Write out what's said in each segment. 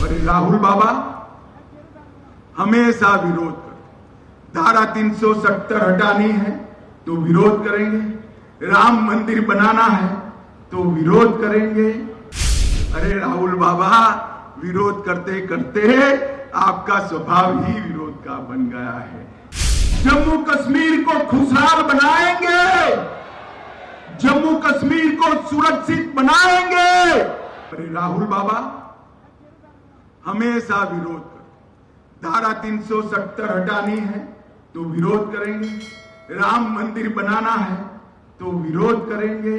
पर राहुल बाबा हमेशा विरोध करते। धारा 370 हटानी है तो विरोध करेंगे, राम मंदिर बनाना है तो विरोध करेंगे। अरे राहुल बाबा, विरोध करते करते आपका स्वभाव ही विरोध का बन गया है। जम्मू कश्मीर को खुशहाल बनाएंगे, जम्मू कश्मीर को सुरक्षित बनाएंगे। अरे राहुल बाबा हमेशा विरोध करते। धारा 370 हटानी है तो विरोध करेंगे, राम मंदिर बनाना है तो विरोध करेंगे,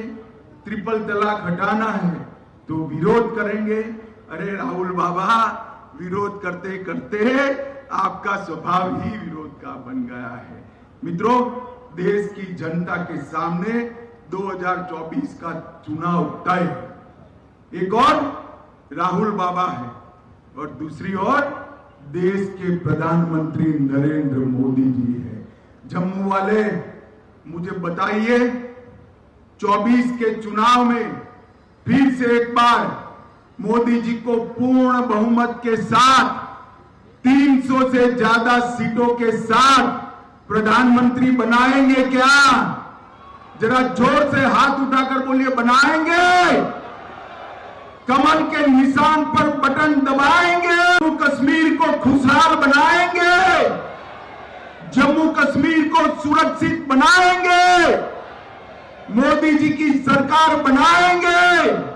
ट्रिपल तलाक हटाना है तो विरोध करेंगे। अरे राहुल बाबा, विरोध करते करते आपका स्वभाव ही विरोध का बन गया है। मित्रों, देश की जनता के सामने 2024 का चुनाव तय है। एक और राहुल बाबा है और दूसरी ओर देश के प्रधानमंत्री नरेंद्र मोदी जी है। जम्मू वाले मुझे बताइए, 24 के चुनाव में फिर से एक बार मोदी जी को पूर्ण बहुमत के साथ 300 से ज्यादा सीटों के साथ प्रधानमंत्री बनाएंगे क्या? जरा जोर से हाथ उठाकर बोलिए, बनाएंगे? कमल के निशान पर बटन दबाएंगे, जम्मू कश्मीर को खुशहाल बनाएंगे, जम्मू कश्मीर को सुरक्षित बनाएंगे, मोदी जी की सरकार बनाएंगे।